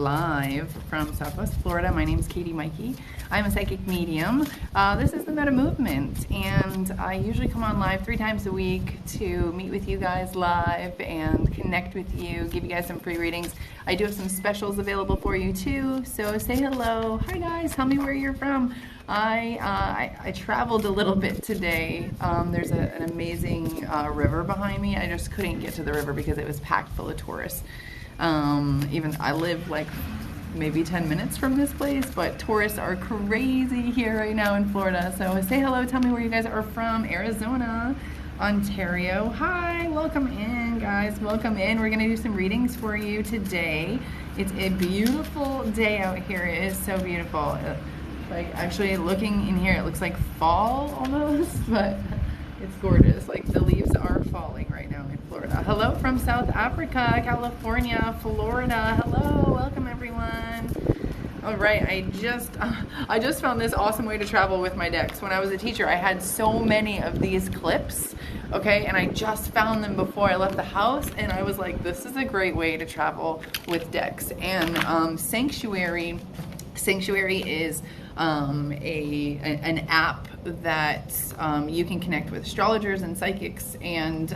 live from Southwest Florida. My name is Katie Maike. I'm a psychic medium. This is the Meta Movement, and I usually come on live 3 times a week to meet with you guys live and connect with you, give you guys some free readings. I do have some specials available for you too, so say hello. Hi guys, tell me where you're from. I traveled a little bit today. There's an amazing river behind me. I just couldn't get to the river because it was packed full of tourists. Even I live like maybe 10 minutes from this place, but tourists are crazy here right now in Florida. So say hello, tell me where you guys are from. Arizona, Ontario. Hi, welcome in guys, welcome in. We're gonna do some readings for you today. It's a beautiful day out here. It is so beautiful. Like actually looking in here, it looks like fall almost, but it's gorgeous. Like the leaves are falling right now in Florida. Hello from South Africa, California, Florida. Hello, welcome everyone. All right, I just found this awesome way to travel with my decks. When I was a teacher, I had so many of these clips, okay, and I just found them before I left the house, and I was like, this is a great way to travel with decks. And Sanctuary is an app that you can connect with astrologers and psychics, and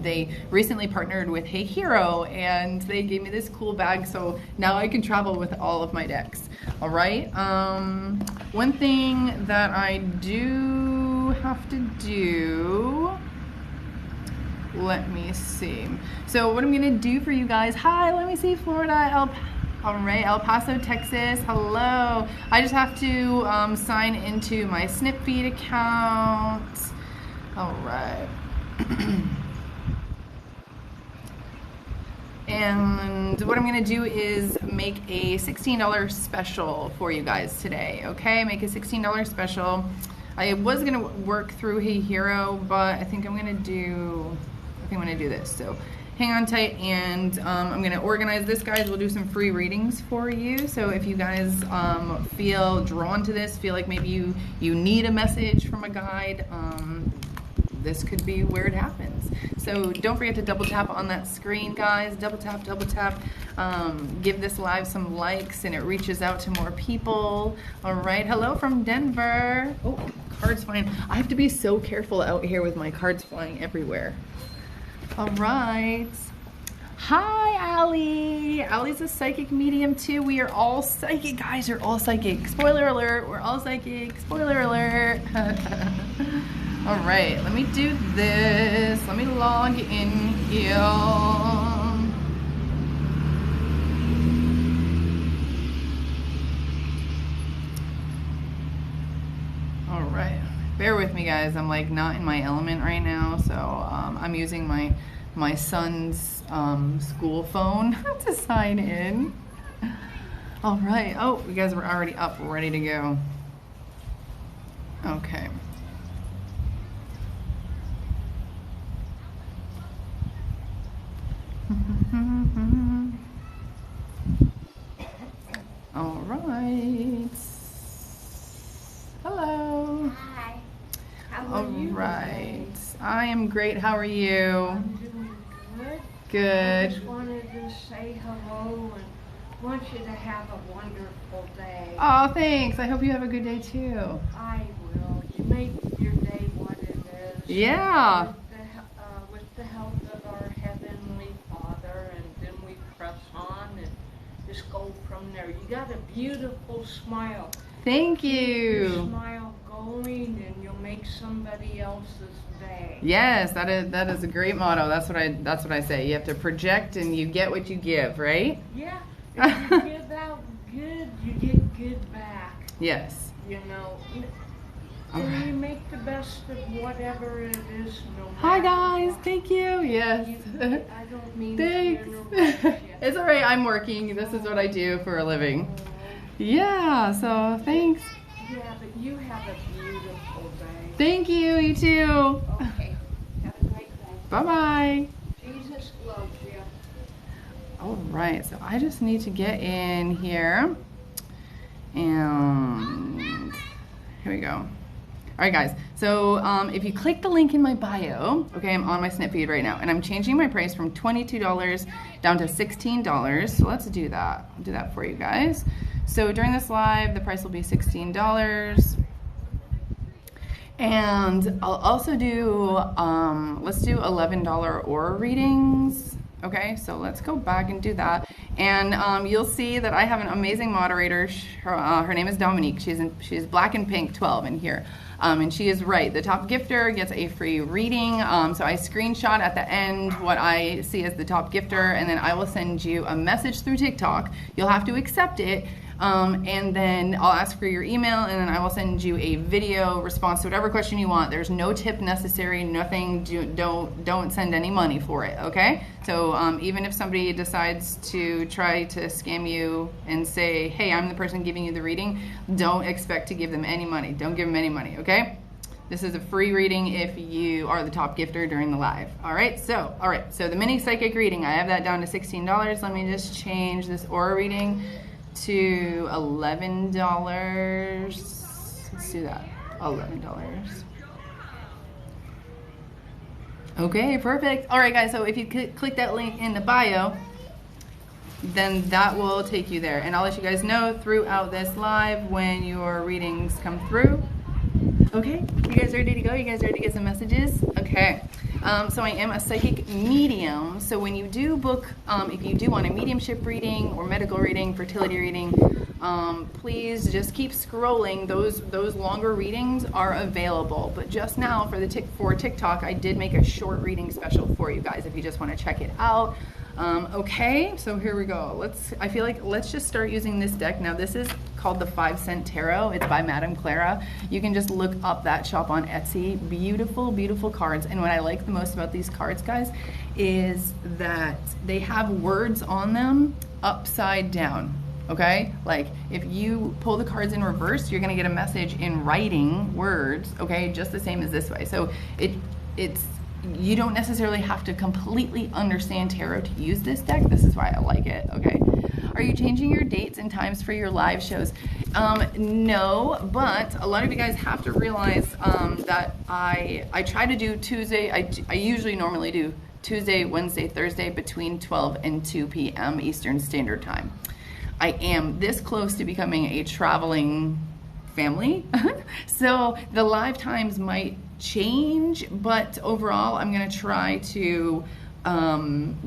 they recently partnered with Hey Hero, and they gave me this cool bag, so now I can travel with all of my decks. All right, one thing that I do have to do, let me see. So what I'm gonna do for you guys, hi, let me see, Florida, all right, El Paso, Texas, hello. I just have to sign into my Snipfeed account. All right. And what I'm gonna do is make a $16 special for you guys today, okay? Make a $16 special. I was gonna work through Hey Hero, but I think I'm gonna do this, so hang on tight, and I'm gonna organize this, guys. We'll do some free readings for you. So if you guys feel drawn to this, feel like maybe you need a message from a guide, this could be where it happens. So don't forget to double tap on that screen, guys. Double tap, double tap. Give this live some likes and it reaches out to more people. All right, hello from Denver. Oh, cards flying. I have to be so careful out here with my cards flying everywhere. All right. Hi, Allie. Allie's a psychic medium too. We are all psychic, guys. You're all psychic. Spoiler alert. We're all psychic. Spoiler alert. All right. Let me do this. Let me log in here. All right. Bear with me, guys. I'm like not in my element right now, so I'm using my son's school phone to sign in. All right. Oh, you guys were already up, ready to go. Okay. All right. Hello. Hi. How are you? All right. I am great. How are you? I'm doing good. Good. I just wanted to say hello and want you to have a wonderful day. Oh, thanks. I hope you have a good day too. I will. You make your day what it is. Yeah. With the help of our Heavenly Father, and then we press on and just go from there. You got a beautiful smile. Thank Keep your you. smile going, and you'll make somebody else's day. Yes, that is a great motto. That's what I say. You have to project and you get what you give, right? Yeah. If you give out good, you get good back. Yes. You know. All And right. you make the best of whatever it is, no matter Hi guys. what. Thank you. Yes. I don't mean to Thanks. interrupt you. It's all right. I'm working. This is what I do for a living. Yeah. So thanks. Yeah, but you have a beautiful day. Thank you. You too. Okay. Have a great day. Bye bye. Jesus loves you. All right, so I just need to get in here, and here we go. right, guys. So if you click the link in my bio, okay, I'm on my Snip feed right now, and I'm changing my price from $22 down to $16. So let's do that. I'll do that for you guys. So during this live, the price will be $16. And I'll also do, let's do $11 aura readings. Okay, so let's go back and do that. And you'll see that I have an amazing moderator. Her name is Dominique. She's black and pink 12 in here. And she is right. The top gifter gets a free reading. So I screenshot at the end what I see as the top gifter, and then I will send you a message through TikTok. You'll have to accept it. And then I'll ask for your email, and then I will send you a video response to whatever question you want. There's no tip necessary, nothing. Don't send any money for it, okay? So even if somebody decides to try to scam you and say, hey, I'm the person giving you the reading, don't expect to give them any money. Don't give them any money, okay? This is a free reading if you are the top gifter during the live. All right, so the mini psychic reading, I have that down to $16. Let me just change this aura reading to $11. Let's do that. $11. Okay, perfect. All right, guys, so if you click that link in the bio, then that will take you there. And I'll let you guys know throughout this live when your readings come through. Okay, you guys ready to go? You guys ready to get some messages? Okay. So I am a psychic medium. So when you do book, if you do want a mediumship reading or medical reading, fertility reading, please just keep scrolling. Those longer readings are available. But just now for TikTok, I did make a short reading special for you guys if you just want to check it out. Okay, so here we go. Let's just start using this deck. Now this is called the 5 Cent Tarot. It's by Madame Clara. You can just look up that shop on Etsy. Beautiful, beautiful cards. And what I like the most about these cards, guys, is that they have words on them upside down. Okay, like if you pull the cards in reverse, you're gonna get a message in writing words, okay, just the same as this way. So it's you don't necessarily have to completely understand tarot to use this deck. This is why I like it, okay? Are you changing your dates and times for your live shows? No, but a lot of you guys have to realize that I try to do Tuesday. I usually normally do Tuesday, Wednesday, Thursday between 12 and 2 p.m. Eastern Standard Time. I am this close to becoming a traveling family. So the live times might change, but overall I'm going to try to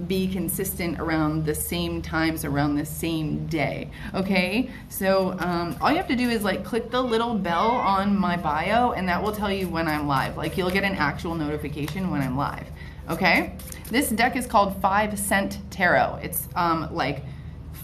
be consistent around the same times, around the same day. Okay, so all you have to do is like click the little bell on my bio, and that will tell you when I'm live. Like you'll get an actual notification when I'm live. Okay, this deck is called 5 Cent Tarot. It's like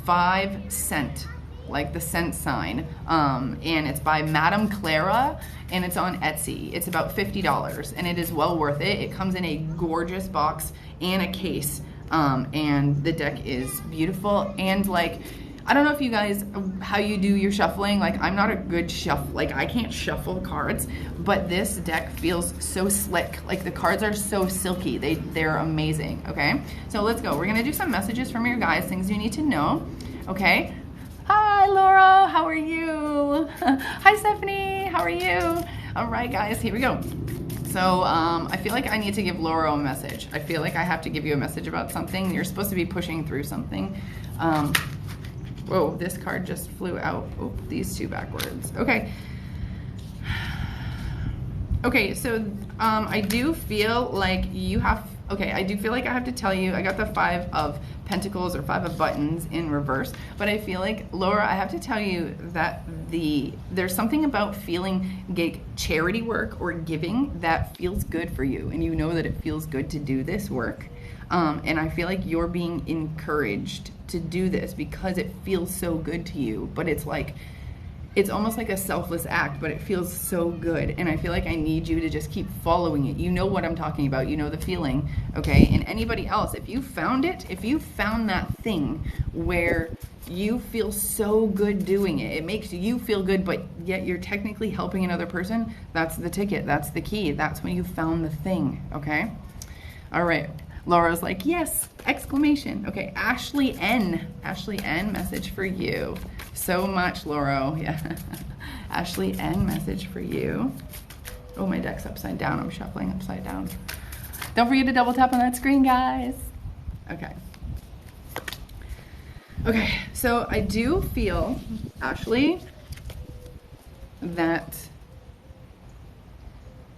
5 cent, like the cent sign, and it's by Madame Clara, and it's on Etsy. It's about $50, and it is well worth it. It comes in a gorgeous box and a case, and the deck is beautiful. And like, I don't know if you guys, how you do your shuffling. Like, I'm not a good shuffle, like I can't shuffle cards, but this deck feels so slick. Like the cards are so silky. They're amazing, okay? So let's go. We're gonna do some messages from your guys, things you need to know, okay? Hi, Laura, how are you? Hi, Stephanie, how are you? All right, guys, here we go. So I feel like I need to give Laura a message. I feel like I have to give you a message about something. You're supposed to be pushing through something. Whoa, this card just flew out. Oh, these two backwards. Okay. Okay, so I do feel like you have, okay, I do feel like I have to tell you, I got the 5 of Pentacles or 5 of Buttons in reverse, but I feel like, Laura, I have to tell you that there's something about feeling charity work or giving that feels good for you, and you know that it feels good to do this work. And I feel like you're being encouraged to do this because it feels so good to you, but it's like, it's almost like a selfless act, but it feels so good. And I feel like I need you to just keep following it. You know what I'm talking about. You know the feeling, okay? And anybody else, if you found it, if you found that thing where you feel so good doing it, it makes you feel good, but yet you're technically helping another person, that's the ticket. That's the key. That's when you found the thing, okay? All right. Laura's like, yes, exclamation. Okay, Ashley N, message for you. So much, Laura, yeah. Ashley N, message for you. Oh, my deck's upside down. I'm shuffling upside down. Don't forget to double tap on that screen, guys. Okay. Okay, so I do feel, Ashley, that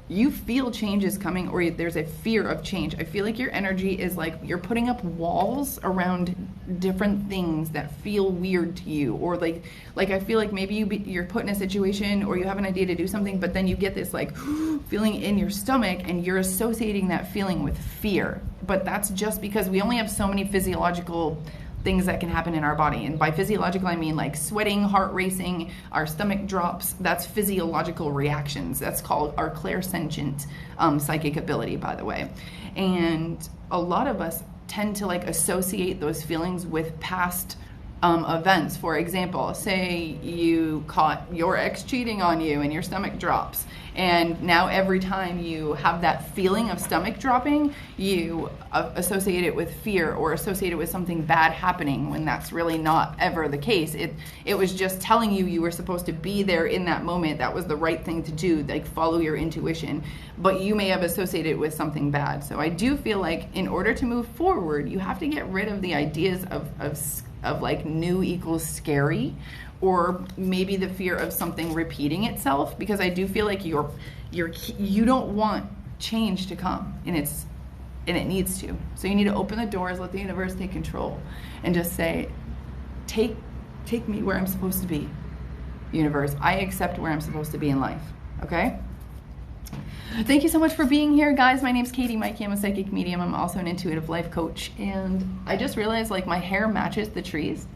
you feel change is coming, or there's a fear of change. I feel like your energy is like you're putting up walls around different things that feel weird to you, or like I feel like maybe you're put in a situation or you have an idea to do something, but then you get this like feeling in your stomach and you're associating that feeling with fear. But that's just because we only have so many physiological things that can happen in our body. And by physiological, I mean like sweating, heart racing, our stomach drops. That's physiological reactions. That's called our clairsentient psychic ability, by the way. And a lot of us tend to like associate those feelings with past events. For example, say you caught your ex cheating on you and your stomach drops. And now every time you have that feeling of stomach dropping, you associate it with fear or associate it with something bad happening, when that's really not ever the case. It was just telling you were supposed to be there in that moment. That was the right thing to do, like follow your intuition. But you may have associated it with something bad. So I do feel like in order to move forward, you have to get rid of the ideas of like new equals scary, or maybe the fear of something repeating itself, because I do feel like you don't want change to come, and it needs to. So you need to open the doors, let the universe take control, and just say, take me where I'm supposed to be, universe. I accept where I'm supposed to be in life. Okay? Thank you so much for being here, guys. My name's Katie Maike. I'm a psychic medium. I'm also an intuitive life coach. And I just realized like my hair matches the trees.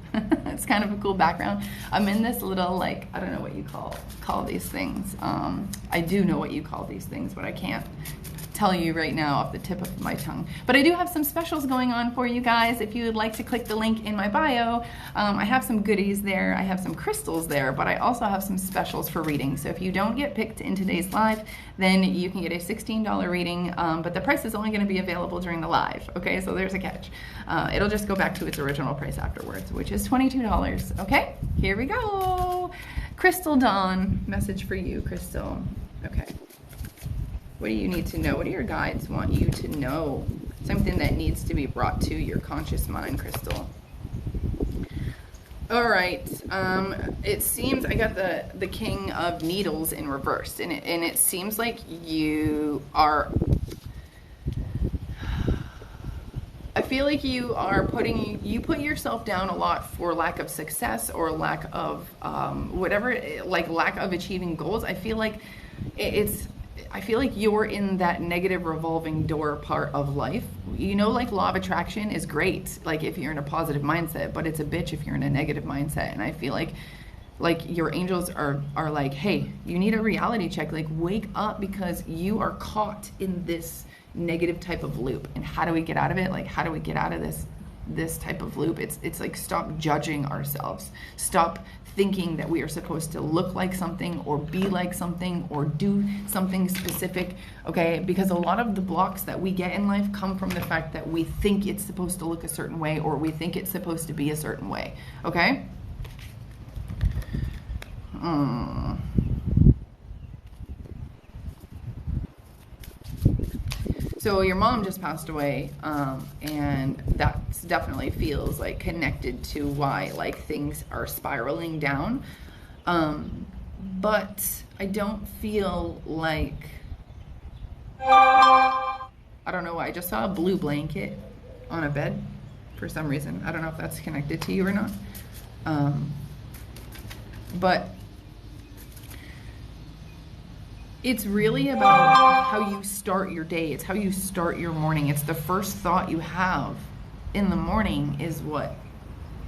It's kind of a cool background. I'm in this little, like, I don't know what you call these things. I do know what you call these things, but I can't tell you right now off the tip of my tongue. But I do have some specials going on for you guys. If you would like to click the link in my bio, I have some goodies there. I have some crystals there, but I also have some specials for reading. So if you don't get picked in today's live, then you can get a $16 reading, but the price is only going to be available during the live. Okay, so there's a catch. It'll just go back to its original price afterwards, which is $22. Okay, here we go. Crystal Dawn, message for you, Crystal. Okay. What do you need to know? What do your guides want you to know? Something that needs to be brought to your conscious mind, Crystal. All right. It seems I got the King of Needles in reverse, and it seems like you are. I feel like you put yourself down a lot for lack of success or lack of whatever, like lack of achieving goals. I feel like you're in that negative revolving door part of life. You know, like law of attraction is great, like if you're in a positive mindset, but it's a bitch if you're in a negative mindset. And I feel like your angels are like, hey, you need a reality check. Like, wake up, because you are caught in this negative type of loop. And how do we get out of it? Like, how do we get out of this type of loop? It's like, stop judging ourselves. Stop thinking that we are supposed to look like something or be like something or do something specific, okay? Because a lot of the blocks that we get in life come from the fact that we think it's supposed to look a certain way, or we think it's supposed to be a certain way, okay? So your mom just passed away, and that definitely feels like connected to why like things are spiraling down. But I don't feel like, I don't know why, I just saw a blue blanket on a bed for some reason. I don't know if that's connected to you or not. But it's really about how you start your day. It's how you start your morning. It's the first thought you have in the morning is what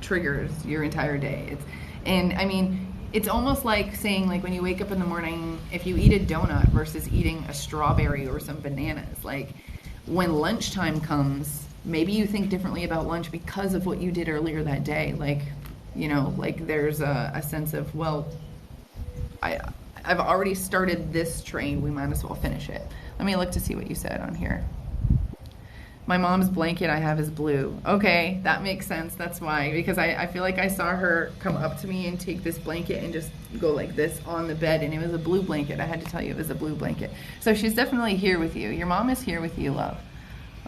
triggers your entire day. And I mean, it's almost like saying, like, when you wake up in the morning, if you eat a donut versus eating a strawberry or some bananas, like when lunchtime comes, maybe you think differently about lunch because of what you did earlier that day. Like, you know, like there's a sense of, well, I've already started this train, we might as well finish it. Let me look to see what you said on here. My mom's blanket I have is blue. Okay, that makes sense. That's why. Because I feel like I saw her come up to me and take this blanket and just go like this on the bed, and it was a blue blanket. I had to tell you it was a blue blanket. So she's definitely here with you. Your mom is here with you, love.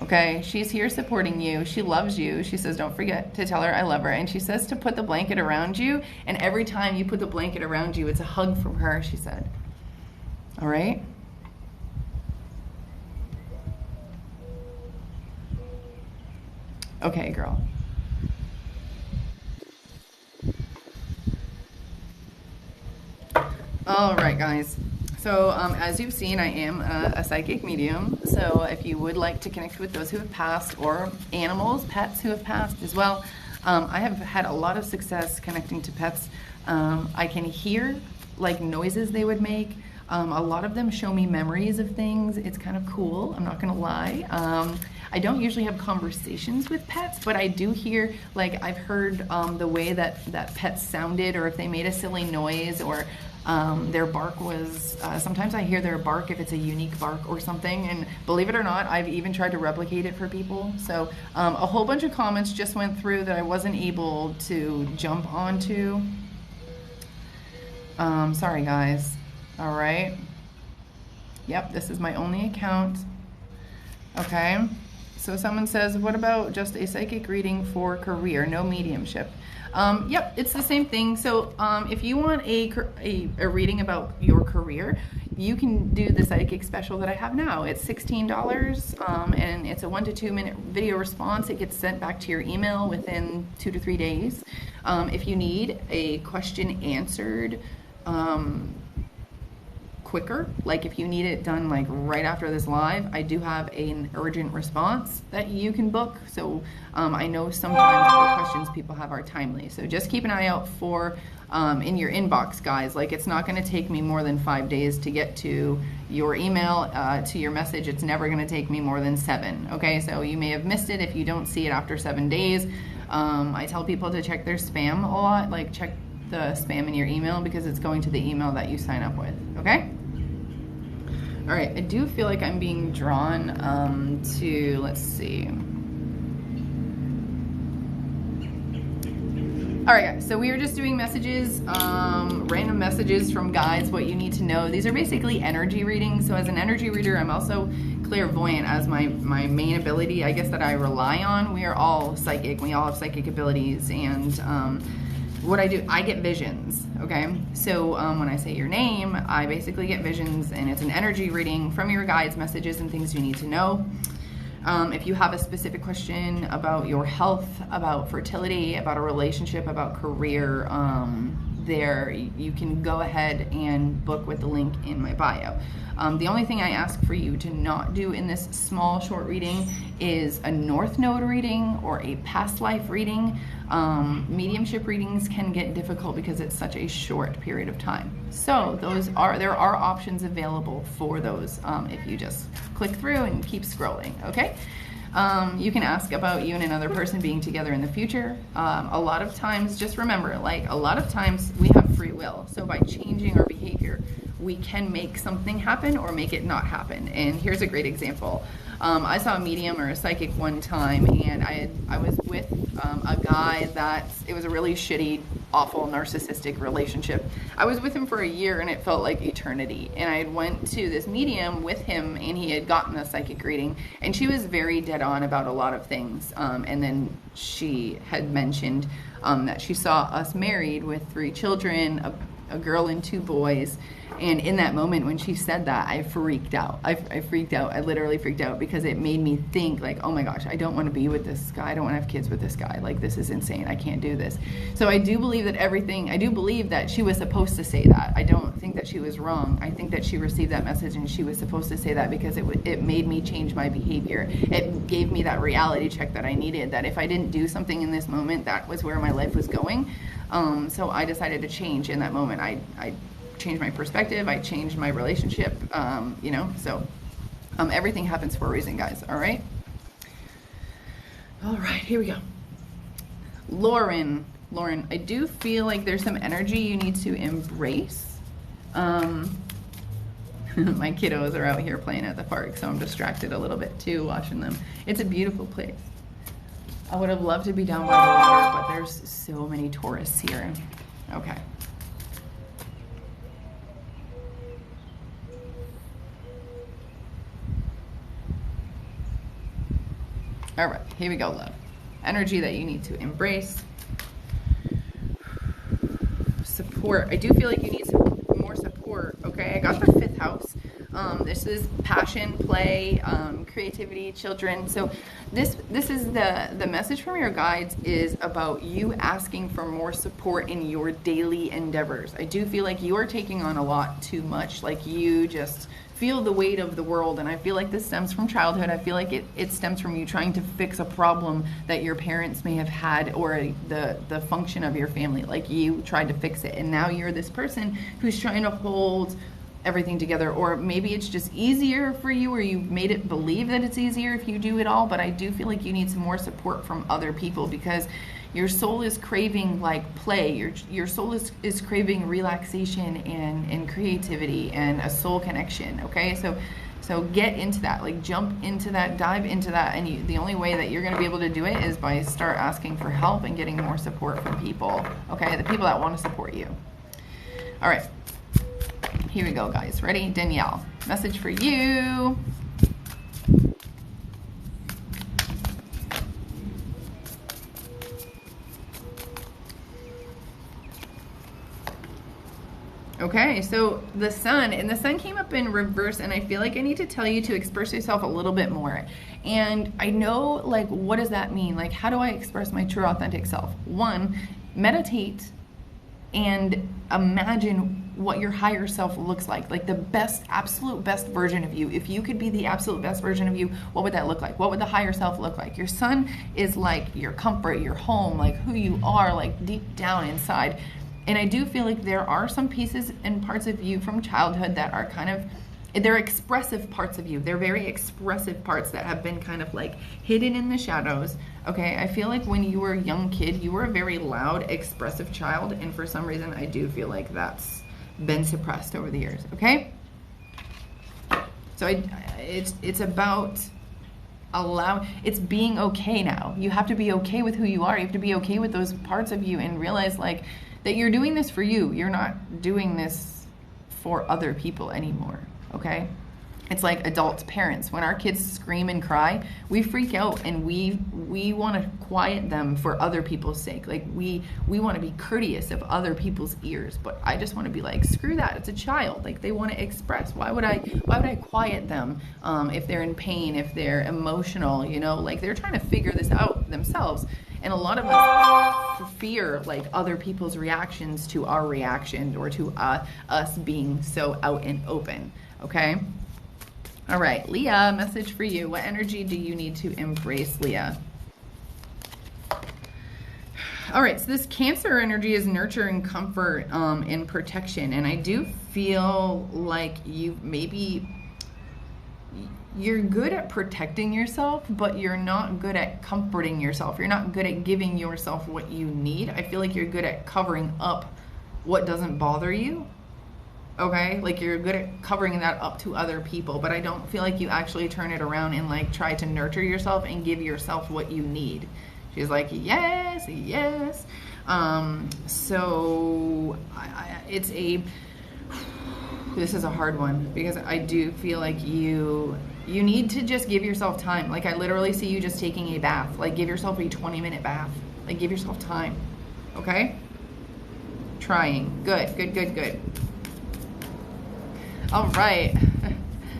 Okay, she's here supporting you. She loves you. She says, don't forget to tell her I love her. And she says to put the blanket around you. And every time you put the blanket around you, it's a hug from her, she said. All right? Okay, girl. All right, guys. So as you've seen, I am a psychic medium. So if you would like to connect with those who have passed, or animals, pets who have passed as well, I have had a lot of success connecting to pets. I can hear like noises they would make. A lot of them show me memories of things. It's kind of cool, I'm not gonna lie. I don't usually have conversations with pets, but I do hear, like I've heard the way that pets sounded, or if they made a silly noise, or their bark was, sometimes I hear their bark if it's a unique bark or something, and believe it or not, I've even tried to replicate it for people. So a whole bunch of comments just went through that I wasn't able to jump onto. Sorry guys. All right. Yep, this is my only account. Okay. So someone says, what about just a psychic reading for career, no mediumship? Yep, it's the same thing. So if you want a reading about your career, you can do the psychic special that I have now. It's $16, and it's a 1 to 2 minute video response. It gets sent back to your email within 2 to 3 days. If you need a question answered quicker, like if you need it done like right after this live, I do have an urgent response that you can book. So I know sometimes the questions people have are timely, so just keep an eye out for in your inbox, guys. Like it's not going to take me more than 5 days to get to your email, to your message. It's never going to take me more than 7. Okay, so you may have missed it if you don't see it after 7 days. I tell people to check their spam a lot, like check the spam in your email, because it's going to the email that you sign up with. Okay. All right, I do feel like I'm being drawn to, let's see. All right, guys, so we are just doing messages, random messages from guides, what you need to know. These are basically energy readings. So as an energy reader, I'm also clairvoyant as my main ability, I guess, that I rely on. We are all psychic. We all have psychic abilities, and what I do, I get visions, okay? So when I say your name, I basically get visions, and it's an energy reading from your guides, messages, and things you need to know. If you have a specific question about your health, about fertility, about a relationship, about career, there you can go ahead and book with the link in my bio. The only thing I ask for you to not do in this small short reading is a North Node reading or a past life reading. Mediumship readings can get difficult because it's such a short period of time. So there are options available for those if you just click through and keep scrolling, okay? You can ask about you and another person being together in the future. A lot of times, just remember, like a lot of times we have free will. So by changing our behavior, we can make something happen or make it not happen. And here's a great example. I saw a medium or a psychic one time, and I was with a guy that, it was a really shitty, awful, narcissistic relationship. I was with him for a year, and it felt like eternity. And I went to this medium with him, and he had gotten a psychic reading, and she was very dead on about a lot of things. And then she had mentioned that she saw us married with 3 children, a girl and 2 boys. And in that moment when she said that, I freaked out. I freaked out. I literally freaked out, because it made me think like, oh my gosh, I don't want to be with this guy. I don't want to have kids with this guy. Like, this is insane. I can't do this. So I do believe that I do believe that she was supposed to say that. I don't think that she was wrong. I think that she received that message, and she was supposed to say that, because it made me change my behavior. It gave me that reality check that I needed, that if I didn't do something in this moment, that was where my life was going. So I decided to change in that moment. I changed my perspective. I changed my relationship, you know, so everything happens for a reason, guys. All right, here we go. Lauren, I do feel like there's some energy you need to embrace. My kiddos are out here playing at the park, so I'm distracted a little bit too watching them. It's a beautiful place. I would have loved to be down by the water, but there's so many tourists here. Okay. All right, here we go, love. Energy that you need to embrace. Support. I do feel like you need some more support, okay? I got the 5th house. This is passion, play, creativity, children. So this is the message from your guides is about you asking for more support in your daily endeavors. I do feel like you are taking on a lot too much. Like you just feel the weight of the world, and I feel like this stems from childhood. I feel like it stems from you trying to fix a problem that your parents may have had, or the function of your family. Like you tried to fix it, and now you're this person who's trying to hold everything together. Or maybe it's just easier for you, or you've made it believe that it's easier if you do it all. But I do feel like you need some more support from other people, because your soul is craving like play. Your soul is craving relaxation and creativity and a soul connection. Okay, so get into that, like jump into that, dive into that, and the only way that you're going to be able to do it is by start asking for help and getting more support from people. Okay, the people that want to support you. All right, here we go, guys. Ready? Danielle, message for you. Okay, so the sun, and the sun came up in reverse, and I feel like I need to tell you to express yourself a little bit more. And I know, like, what does that mean? Like, how do I express my true authentic self? 1, meditate and imagine what your higher self looks like the best, absolute best version of you. If you could be the absolute best version of you, what would that look like? What would the higher self look like? Your sun is like your comfort, your home, like who you are, like deep down inside. And I do feel like there are some pieces and parts of you from childhood that are kind of, they're expressive parts of you. They're very expressive parts that have been kind of like hidden in the shadows. Okay, I feel like when you were a young kid, you were a very loud, expressive child. And for some reason, I do feel like that's been suppressed over the years. Okay? So it's about it's being okay now. You have to be okay with who you are. You have to be okay with those parts of you and realize like that you're doing this for you. You're not doing this for other people anymore. Okay? It's like adults, parents. When our kids scream and cry, we freak out and we want to quiet them for other people's sake. Like we want to be courteous of other people's ears. But I just want to be like, screw that. It's a child. Like they want to express. Why would I quiet them if they're in pain, if they're emotional, you know, like they're trying to figure this out themselves. And a lot of us fear like other people's reactions to our reactions or to us being so out and open. Okay? All right, Leah, message for you. What energy do you need to embrace, Leah? All right, so this Cancer energy is nurture and comfort and protection. And I do feel like you're good at protecting yourself, but you're not good at comforting yourself. You're not good at giving yourself what you need. I feel like you're good at covering up what doesn't bother you. Okay, like you're good at covering that up to other people, but I don't feel like you actually turn it around and like try to nurture yourself and give yourself what you need. She's like, yes, yes. This is a hard one because I do feel like you need to just give yourself time. Like I literally see you just taking a bath. Like give yourself a 20-minute bath. Like give yourself time. Okay? Trying. Good, good, good, good. All right.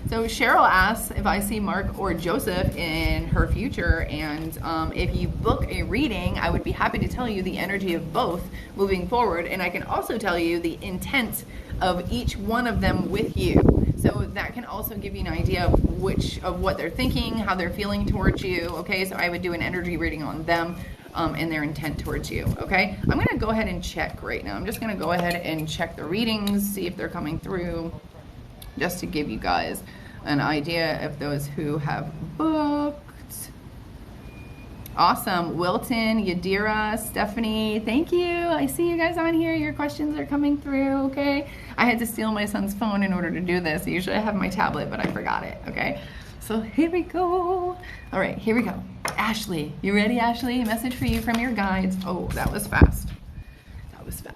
So Cheryl asks if I see Mark or Joseph in her future, and if you book a reading, I would be happy to tell you the energy of both moving forward, and I can also tell you the intent of each one of them with you. So that can also give you an idea of what they're thinking, how they're feeling towards you. Okay, so I would do an energy reading on them and their intent towards you. Okay, I'm going to go ahead and check right now. I'm just going to go ahead and check the readings, see if they're coming through, just to give you guys an idea of those who have booked. Awesome. Wilton, Yadira, Stephanie, thank you. I see you guys on here. Your questions are coming through, okay? I had to steal my son's phone in order to do this. Usually I have my tablet, but I forgot it, okay? So here we go. All right, here we go. Ashley, you ready, Ashley? Message for you from your guides. Oh, that was fast. That was fast.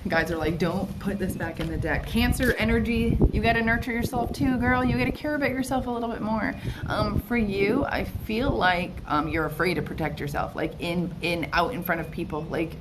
Guides are like, don't put this back in the deck. Cancer energy, you got to nurture yourself too, girl. You got to care about yourself a little bit more. For you, I feel like you're afraid to protect yourself, like out in front of people. Like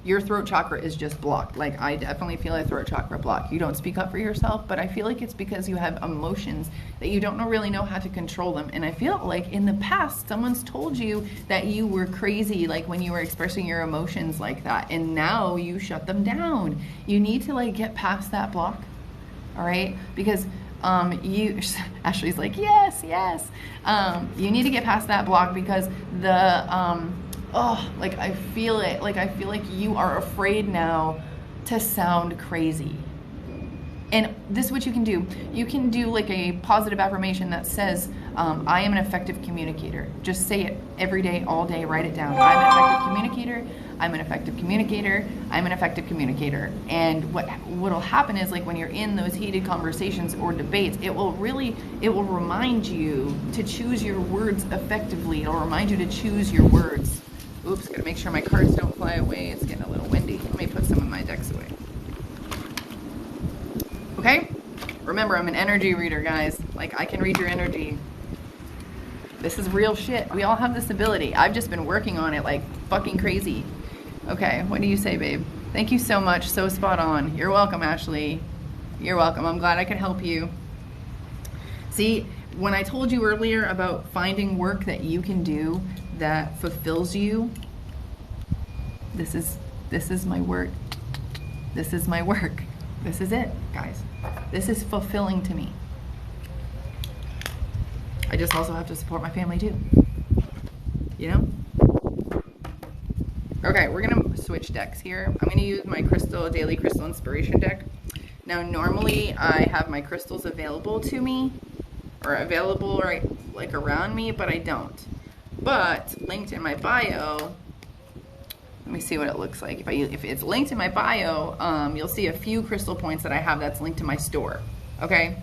your throat chakra is just blocked. Like I definitely feel a throat chakra block. You don't speak up for yourself, but I feel like it's because you have emotions that you don't really know how to control them. And I feel like in the past, someone's told you that you were crazy, like when you were expressing your emotions like that, and now you shut them down. You need to like get past that block, all right? Because Ashley's like, yes. You need to get past that block because like I feel it. Like I feel like you are afraid now to sound crazy. And this is what you can do. You can do like a positive affirmation that says, I am an effective communicator. Just say it every day, all day, write it down. I'm an effective communicator. I'm an effective communicator. I'm an effective communicator. And what'll happen is like when you're in those heated conversations or debates, it will remind you to choose your words effectively. It'll remind you to choose your words. Oops, gotta make sure my cards don't fly away. It's getting a little windy. Let me put some of my decks away. Okay? Remember, I'm an energy reader, guys. Like, I can read your energy. This is real shit. We all have this ability. I've just been working on it like fucking crazy. Okay, what do you say, babe? Thank you so much. So spot on. You're welcome, Ashley. You're welcome. I'm glad I could help you. See, when I told you earlier about finding work that you can do that fulfills you, this is my work. This is my work. This is it, guys. This is fulfilling to me. I just also have to support my family too. You know? Okay, we're gonna switch decks here. I'm gonna use my daily crystal inspiration deck. Now, normally I have my crystals available to me, or available right like around me, but I don't. But linked in my bio, let me see what it looks like. If it's linked in my bio, you'll see a few crystal points that I have that's linked to my store. Okay.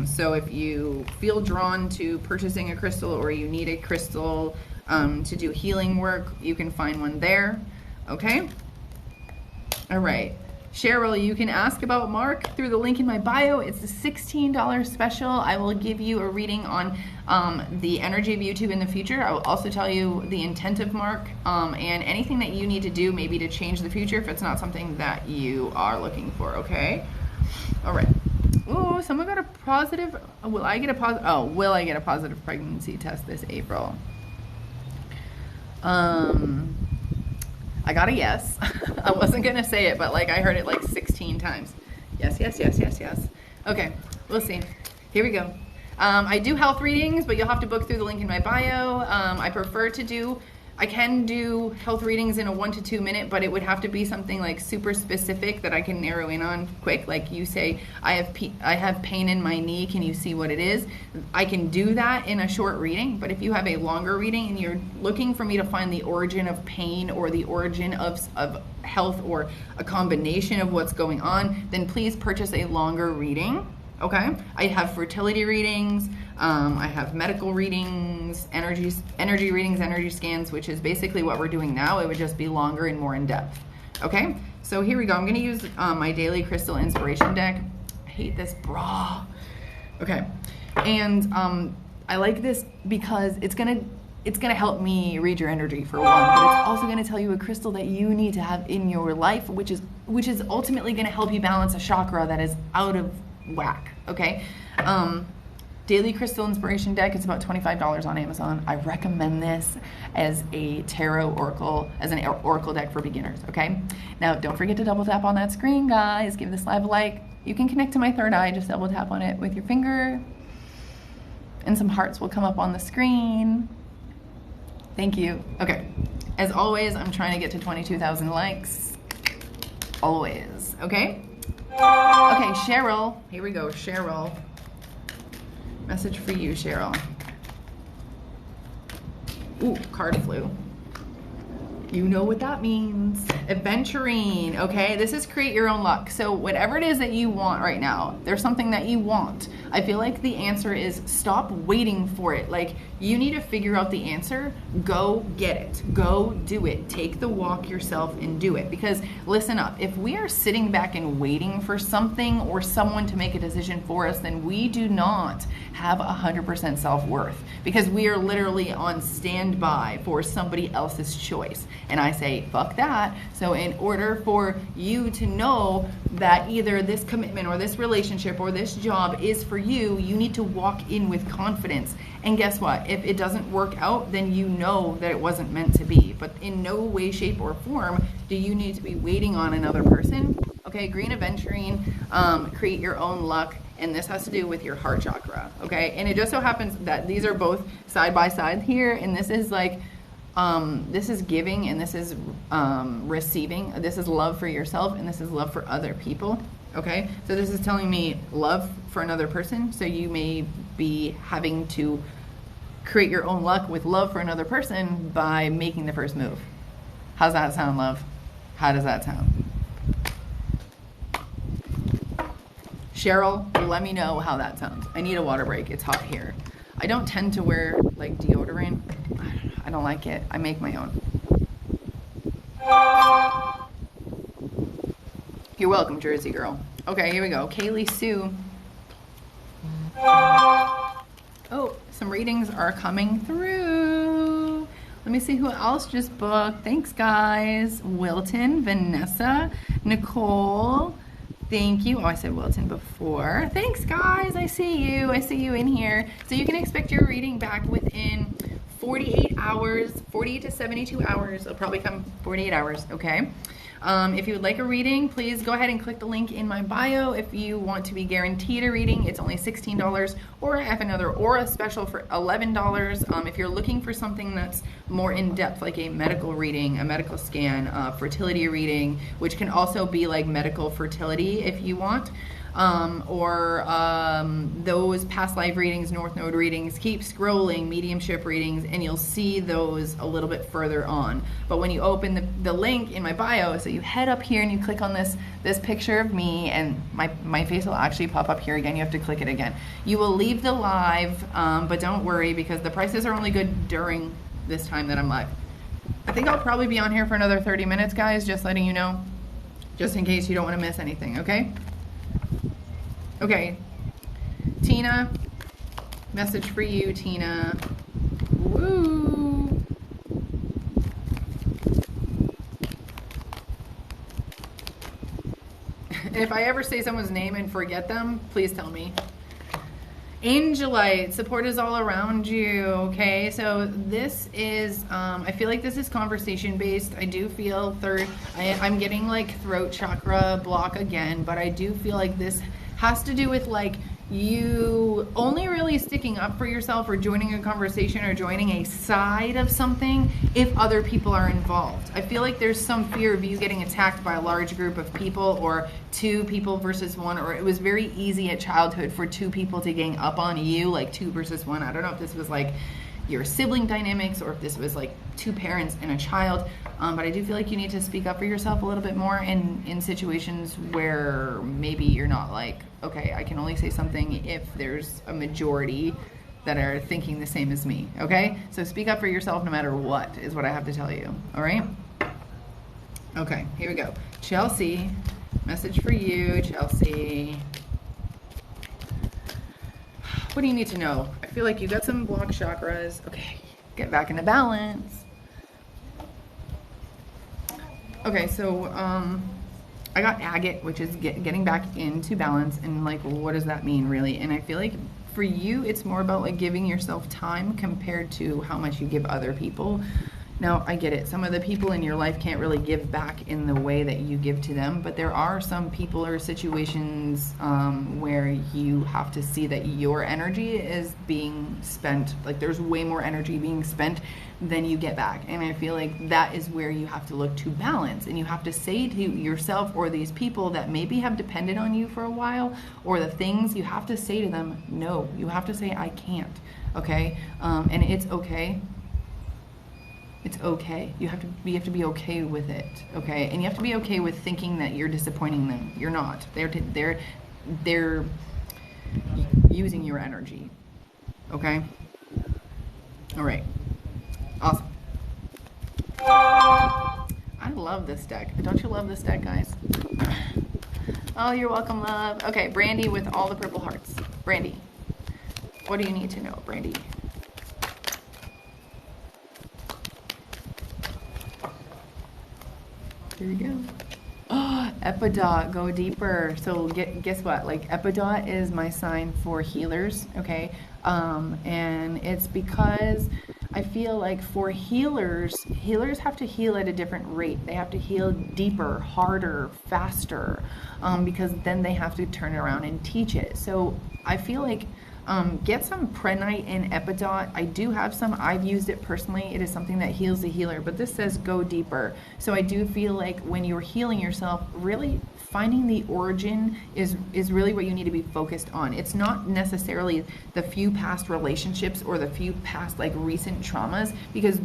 So if you feel drawn to purchasing a crystal or you need a crystal to do healing work, you can find one there. Okay. All right. Cheryl, you can ask about Mark through the link in my bio. It's a $16 special. I will give you a reading on the energy of YouTube in the future. I will also tell you the intent of Mark and anything that you need to do maybe to change the future if it's not something that you are looking for, okay? All right. Ooh, someone got a positive. Will I get a positive pregnancy test this April? I got a yes. I wasn't going to say it, but like I heard it like 16 times. Yes. Okay, we'll see. Here we go. I do health readings, but you'll have to book through the link in my bio. I can do health readings in a 1 to 2 minute, but it would have to be something like super specific that I can narrow in on quick. Like you say, I have pain in my knee. Can you see what it is? I can do that in a short reading, but if you have a longer reading and you're looking for me to find the origin of pain or the origin of health or a combination of what's going on, then please purchase a longer reading. Okay, I have fertility readings, I have medical readings, energy readings, energy scans, which is basically what we're doing now. It would just be longer and more in depth. Okay, so here we go. I'm going to use my daily crystal inspiration deck. I hate this bra. Okay, and I like this because it's gonna help me read your energy for one, but it's also gonna tell you a crystal that you need to have in your life, which is ultimately gonna help you balance a chakra that is out of whack. Okay, daily crystal inspiration deck. It's about $25 on Amazon. I recommend this as a tarot oracle, as an oracle deck for beginners. Okay, now don't forget to double tap on that screen, guys. Give this live a like. You can connect to my third eye. Just double tap on it with your finger, and some hearts will come up on the screen. Thank you. Okay, as always, I'm trying to get to 22,000 likes. Always. Okay. Okay, Cheryl. Here we go, Cheryl. Message for you, Cheryl. Ooh, card flew. You know what that means. Adventuring, okay? This is create your own luck. So whatever it is that you want right now, there's something that you want. I feel like the answer is stop waiting for it. Like, you need to figure out the answer. Go get it. Go do it. Take the walk yourself and do it. Because listen up, if we are sitting back and waiting for something or someone to make a decision for us, then we do not have 100% self-worth, because we are literally on standby for somebody else's choice. And I say, fuck that. So in order for you to know that either this commitment or this relationship or this job is for you, you need to walk in with confidence. And guess what? If it doesn't work out, then you know that it wasn't meant to be. But in no way, shape, or form do you need to be waiting on another person. Okay, green adventuring, create your own luck. And this has to do with your heart chakra, okay? And it just so happens that these are both side by side here, and this is like, this is giving, and this is receiving. This is love for yourself, and this is love for other people, okay? So this is telling me love for another person, so you may be having to create your own luck with love for another person by making the first move. How's that sound, love? How does that sound? Cheryl, let me know how that sounds. I need a water break. It's hot here. I don't tend to wear like deodorant. I don't like it. I make my own. You're welcome, Jersey girl. Okay, here we go. Kaylee Sue. Oh, some readings are coming through. Let me see who else just booked. Thanks, guys. Wilton, Vanessa, Nicole. Thank you. Oh, I said Wilton before. Thanks, guys. I see you. I see you in here. So you can expect your reading back within 48 hours, 48 to 72 hours. It'll probably come 48 hours, okay? If you would like a reading, please go ahead and click the link in my bio. If you want to be guaranteed a reading, it's only $16, or I have another aura special for $11. If you're looking for something that's more in-depth, like a medical reading, a medical scan, fertility reading, which can also be like medical fertility if you want, or those past life readings, North Node readings, keep scrolling, mediumship readings, and you'll see those a little bit further on. But when you open the link in my bio, so you head up here and you click on this picture of me, and my face will actually pop up here again. You have to click it again. You will leave the live, but don't worry, because the prices are only good during this time that I'm live. I think I'll probably be on here for another 30 minutes, guys, just letting you know, just in case you don't want to miss anything, okay? Okay, Tina, message for you, Tina. Woo! If I ever say someone's name and forget them, please tell me. Angelite, support is all around you, okay? So this is, I feel like this is conversation based. I do feel I'm getting like throat chakra block again, but I do feel like this has to do with like you only really sticking up for yourself or joining a conversation or joining a side of something if other people are involved. I feel like there's some fear of you getting attacked by a large group of people, or two people versus one, or it was very easy at childhood for two people to gang up on you, like 2 versus 1. I don't know if this was like your sibling dynamics or if this was like two parents and a child, but I do feel like you need to speak up for yourself a little bit more in situations where maybe you're not like, okay, I can only say something if there's a majority that are thinking the same as me, okay? So speak up for yourself no matter what is what I have to tell you, all right? Okay, here we go. Chelsea, message for you, Chelsea. What do you need to know? I feel like you got some blocked chakras. Okay, get back into balance. Okay, so I got agate, which is getting back into balance, and like, what does that mean really? And I feel like for you, it's more about like giving yourself time compared to how much you give other people. Now, I get it. Some of the people in your life can't really give back in the way that you give to them, but there are some people or situations where you have to see that your energy is being spent. Like, there's way more energy being spent than you get back. And I feel like that is where you have to look to balance. And you have to say to yourself or these people that maybe have depended on you for a while, or the things, you have to say to them, no. You have to say, I can't. Okay? And it's okay. It's okay. You have to be okay with it, okay? And you have to be okay with thinking that you're disappointing them. You're not. They're using your energy, okay? All right. Awesome. I love this deck. Don't you love this deck, guys? Oh, you're welcome, love. Okay, Brandy with all the purple hearts. Brandy, what do you need to know, Brandy? Here we go. Oh, Epidot, go deeper. So guess what? Like, Epidot is my sign for healers, okay? And it's because I feel like for healers have to heal at a different rate. They have to heal deeper, harder, faster, because then they have to turn it around and teach it. So I feel like get some Prenite and Epidot. I do have some. I've used it personally. It is something that heals the healer, but this says go deeper. So I do feel like when you're healing yourself, really finding the origin is really what you need to be focused on. It's not necessarily the few past relationships or the few past like recent traumas, because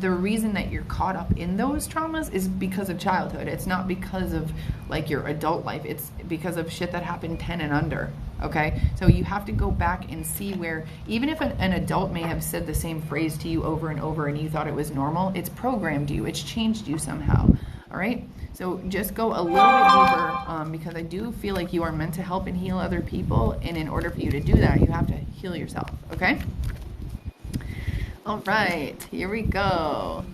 the reason that you're caught up in those traumas is because of childhood. It's not because of like your adult life. It's because of shit that happened 10 and under. Okay, so you have to go back and see where, even if an adult may have said the same phrase to you over and over and you thought it was normal, it's programmed you, it's changed you somehow. All right, so just go a little bit deeper, because I do feel like you are meant to help and heal other people, and in order for you to do that, you have to heal yourself. Okay, all right, here we go.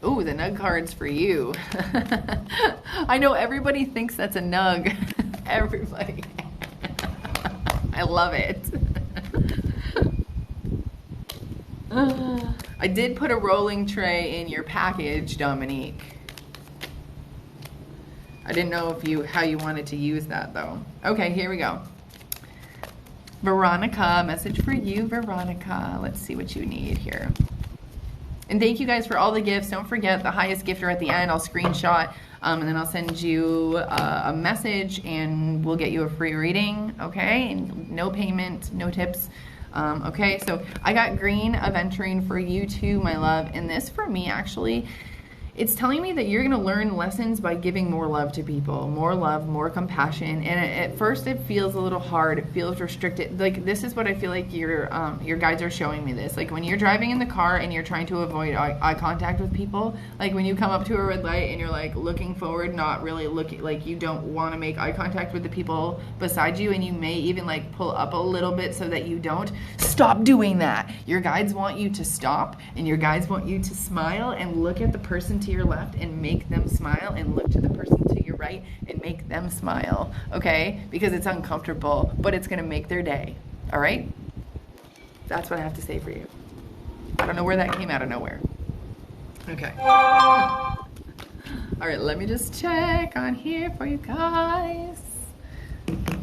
Ooh, the nug card's for you. I know everybody thinks that's a nug. Everybody. I love it. I did put a rolling tray in your package, Dominique. I didn't know how you wanted to use that though. Okay, here we go. Veronica, message for you, Veronica. Let's see what you need here. And thank you guys for all the gifts. Don't forget the highest gifter at the end. I'll screenshot and then I'll send you a message and we'll get you a free reading, okay? And no payment, no tips. Okay, so I got green aventurine for you too, my love. And this for me, actually, it's telling me that you're going to learn lessons by giving more love to people, more love, more compassion. And at first it feels a little hard. It feels restricted. Like, this is what I feel like your guides are showing me this. Like, when you're driving in the car and you're trying to avoid eye contact with people, like when you come up to a red light and you're like looking forward, not really looking, like you don't want to make eye contact with the people beside you, and you may even like pull up a little bit so that you don't. Stop doing that. Your guides want you to stop, and your guides want you to smile and look at the person to your left and make them smile, and look to the person to your right and make them smile, okay? Because it's uncomfortable, but it's gonna make their day, all right? That's what I have to say for you. I don't know where that came out of nowhere. Okay. All right, let me just check on here for you guys.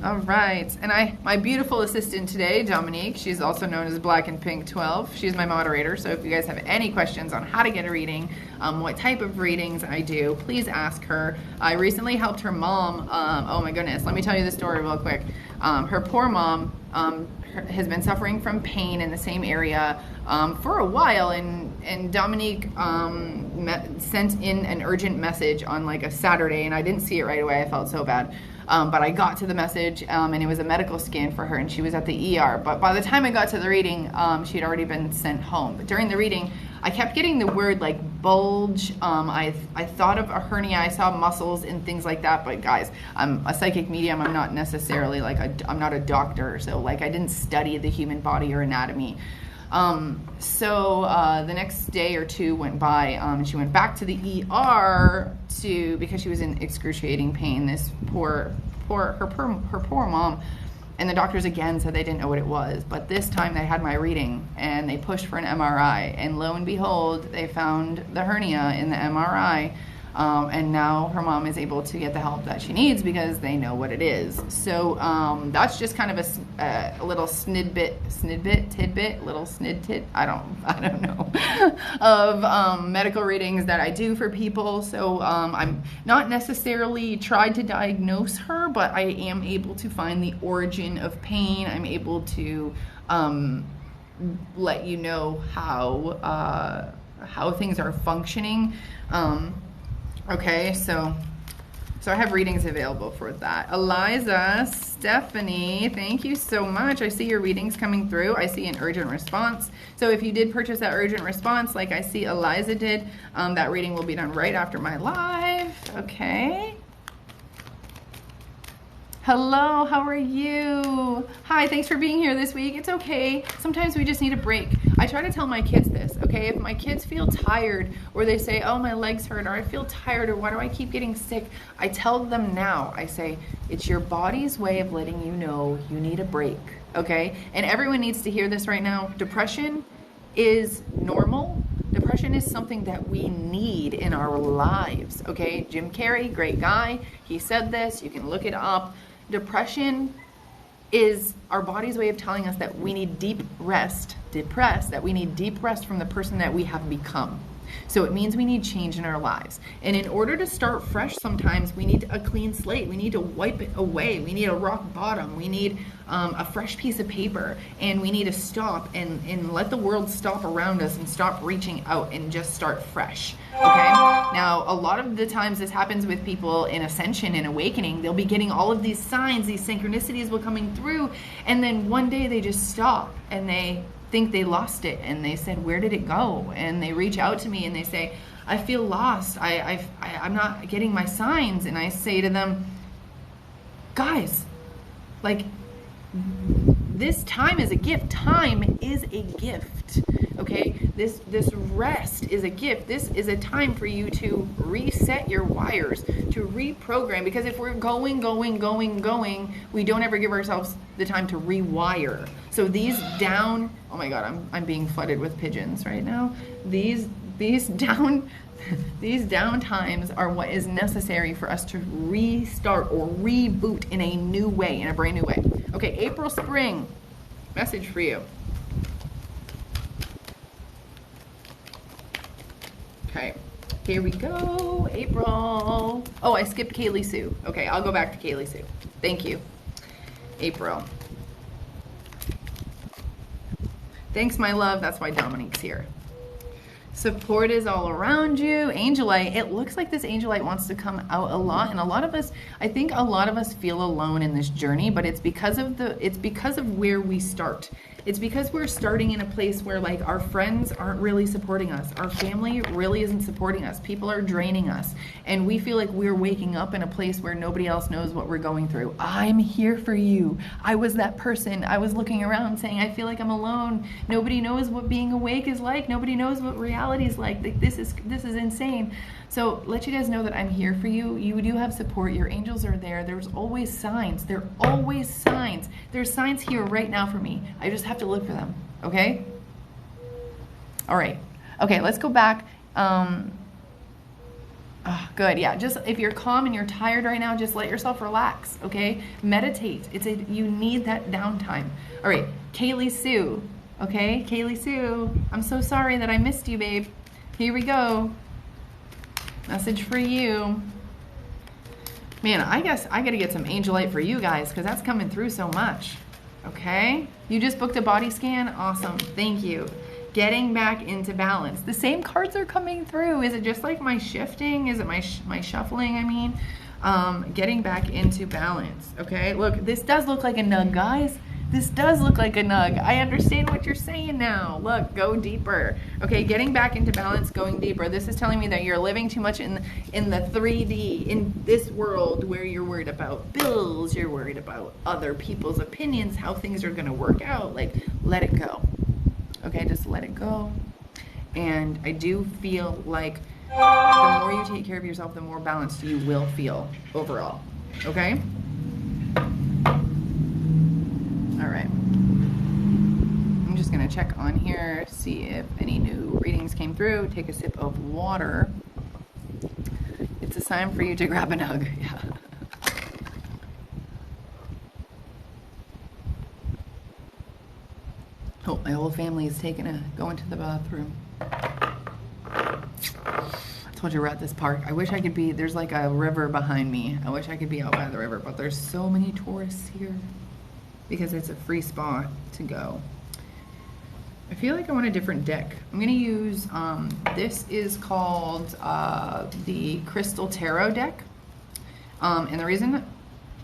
All right, and my beautiful assistant today, Dominique, she's also known as Black and Pink 12. She's my moderator, so if you guys have any questions on how to get a reading, what type of readings I do, please ask her. I recently helped her mom. Oh my goodness, let me tell you the story real quick. Her poor mom has been suffering from pain in the same area for a while, and Dominique sent in an urgent message on like a Saturday, and I didn't see it right away. I felt so bad. But I got to the message, and it was a medical scan for her, and she was at the ER. But by the time I got to the reading, she had already been sent home. But during the reading, I kept getting the word like bulge. I thought of a hernia. I saw muscles and things like that. But guys, I'm a psychic medium. I'm not necessarily like I'm not a doctor. So like I didn't study the human body or anatomy. So the next day or two went by, and she went back to the ER because she was in excruciating pain. This her poor mom, and the doctors again said they didn't know what it was, but this time they had my reading and they pushed for an MRI, and lo and behold, they found the hernia in the MRI. And now her mom is able to get the help that she needs because they know what it is. So that's just kind of a little tidbit, I don't know, of medical readings that I do for people. So I'm not necessarily tried to diagnose her, but I am able to find the origin of pain. I'm able to let you know how how things are functioning. Okay, so I have readings available for that. Eliza, Stephanie, thank you so much. I see your readings coming through. I see an urgent response. So if you did purchase that urgent response, like I see Eliza did, that reading will be done right after my live. Okay. Hello, how are you? Hi, thanks for being here this week. It's okay. Sometimes we just need a break. I try to tell my kids this, okay? If my kids feel tired or they say, oh, my legs hurt, or I feel tired, or why do I keep getting sick? I tell them now, I say, it's your body's way of letting you know you need a break, okay? And everyone needs to hear this right now. Depression is normal. Depression is something that we need in our lives, okay? Jim Carrey, great guy. He said this. You can look it up. Depression is our body's way of telling us that we need deep rest, that we need deep rest from the person that we have become. So it means we need change in our lives. And in order to start fresh, sometimes we need a clean slate. We need to wipe it away. We need a rock bottom. We need a fresh piece of paper. And we need to stop and let the world stop around us and stop reaching out and just start fresh. Okay? Now, a lot of the times this happens with people in ascension and awakening. They'll be getting all of these signs, these synchronicities will coming through. And then one day they just stop and they think they lost it, and they said, where did it go? And they reach out to me and they say, I feel lost. I'm not getting my signs. And I say to them, guys, like, this time is a gift. Time is a gift. Okay, this rest is a gift. This is a time for you to reset your wires, to reprogram. Because if we're going, we don't ever give ourselves the time to rewire. So these down, oh my God, I'm being flooded with pigeons right now. These down times are what is necessary for us to restart or reboot in a new way, in a brand new way. Okay, April Spring, message for you. Okay, here we go, April. Oh, I skipped Kaylee Sue. Okay, I'll go back to Kaylee Sue. Thank you, April. Thanks, my love. That's why Dominique's here. Support is all around you. Angelite, it looks like this Angelite wants to come out a lot, and a lot of us, I think a lot of us feel alone in this journey, but it's because of where we start. It's because we're starting in a place where, like, our friends aren't really supporting us. Our family really isn't supporting us. People are draining us. And we feel like we're waking up in a place where nobody else knows what we're going through. I'm here for you. I was that person. I was looking around saying, I feel like I'm alone. Nobody knows what being awake is like. Nobody knows what reality is like. This is insane. So let you guys know that I'm here for you. You do have support. Your angels are there. There's always signs. There are always signs. There's signs here right now for me. I just have to look for them. Okay? All right. Okay, let's go back. Good. Yeah, just if you're calm and you're tired right now, just let yourself relax. Okay? Meditate. You need that downtime. All right, Kaylee Sue. Okay, Kaylee Sue. I'm so sorry that I missed you, babe. Here we go. Message for you. Man, I guess I gotta get some Angelite for you guys because that's coming through so much. Okay? You just booked a body scan? Awesome. Thank you. Getting back into balance. The same cards are coming through. Is it just like my shifting? Is it my shuffling, I mean? Getting back into balance. Okay? Look, this does look like a nug, guys. This does look like a nug. I understand what you're saying now. Look, go deeper. Okay, getting back into balance, going deeper. This is telling me that you're living too much in the 3D, in this world where you're worried about bills, you're worried about other people's opinions, how things are going to work out. Like, let it go. Okay, just let it go. And I do feel like the more you take care of yourself, the more balanced you will feel overall. Okay? All right. I'm just going to check on here, see if any new readings came through. Take a sip of water. It's a sign for you to grab a nug. Yeah. Oh, my whole family is going to the bathroom. I told you we're at this park. I wish I could be, there's like a river behind me. I wish I could be out by the river, but there's so many tourists here because it's a free spot to go. I feel like I want a different deck. I'm gonna use, this is called the Crystal Tarot deck. And the reason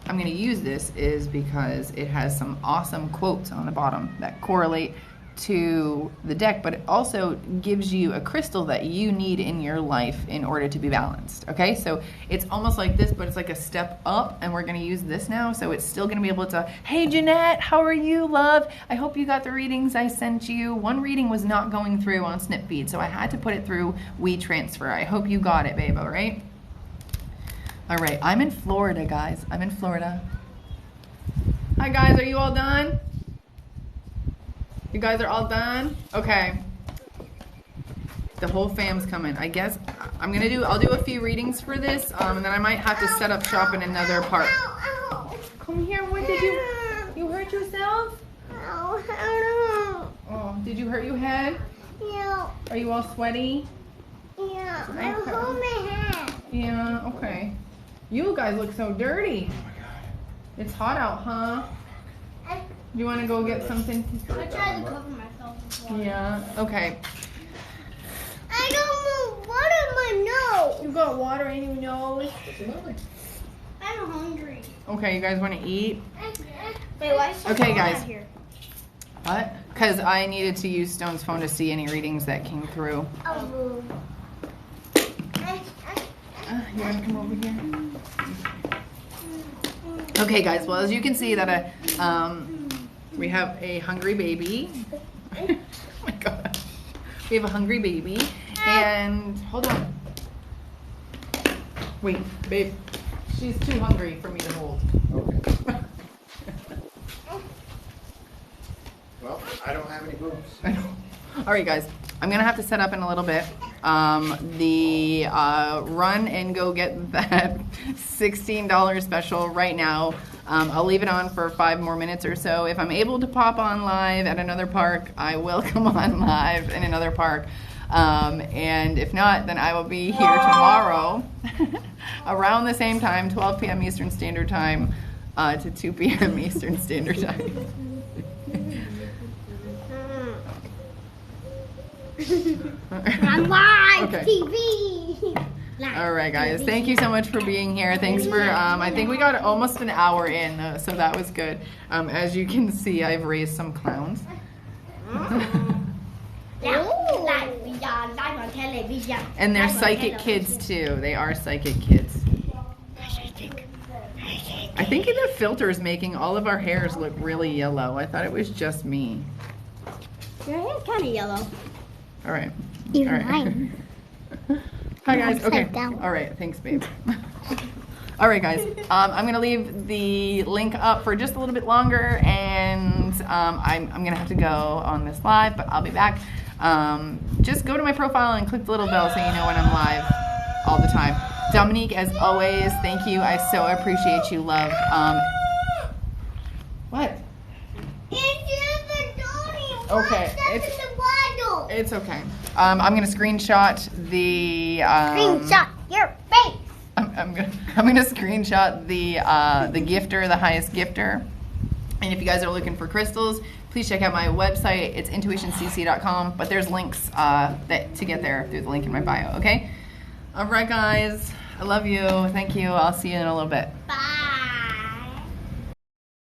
I'm gonna use this is because it has some awesome quotes on the bottom that correlate to the deck, but it also gives you a crystal that you need in your life in order to be balanced. Okay, so it's almost like this, but it's like a step up, and we're going to use this now. So it's still going to be able to, hey Jeanette, how are you, love? I hope you got the readings I sent you. One reading was not going through on SnipFeed, so I had to put it through WeTransfer. I hope you got it, babe. All right. All right, I'm in Florida, guys. I'm in Florida. Hi guys, are you all done? You guys are all done? Okay. The whole fam's coming. I guess I'll do a few readings for this, and then I might have to set up shop in another part. Come here, what did you hurt yourself? Oh, did you hurt your head? Yeah. Are you all sweaty? Yeah. Okay. I hold my head. Yeah, okay. You guys look so dirty. Oh my God. It's hot out, huh? Do you want to go get something? I tried to cover myself with water. Yeah, okay. I don't want water in my nose. You got water in your nose? I'm hungry. Okay, you guys want to eat? Wait, why is there Okay, water guys. here? What? Because I needed to use Stone's phone to see any readings that came through. Oh. You want to come over here? Okay, guys. Well, as you can see, that we have a hungry baby. Oh my God. We have a hungry baby, and hold on. Wait, babe. She's too hungry for me to hold. Okay. Well, I don't have any boobs. I know. All right, guys. I'm gonna have to set up in a little bit. The run and go get that $16 special right now. I'll leave it on for 5 more minutes or so. If I'm able to pop on live at another park, I will come on live in another park. And if not, then I will be here tomorrow around the same time, 12 p.m. Eastern Standard Time to 2 p.m. Eastern Standard Time. On live Okay. TV. All right, guys. Thank you so much for being here. Thanks for, I think we got almost an hour in, so that was good. As you can see, I've raised some clowns. And they're psychic kids, too. They are psychic kids. I think the filter is making all of our hairs look really yellow. I thought it was just me. Your hair's kind of yellow. All right. Even All right. mine. Hi, guys. Upside Okay. down. All right. Thanks, babe. All right, guys. I'm going to leave the link up for just a little bit longer, and I'm going to have to go on this live, but I'll be back. Just go to my profile and click the little bell so you know when I'm live all the time. Dominique, as always, thank you. I so appreciate you, love. What? Okay, it's okay. I'm gonna screenshot the Screenshot your face. I'm gonna screenshot the gifter, the highest gifter. And if you guys are looking for crystals, please check out my website. It's intuitioncc.com. But there's links to get there through the link in my bio. Okay. All right, guys. I love you. Thank you. I'll see you in a little bit. Bye.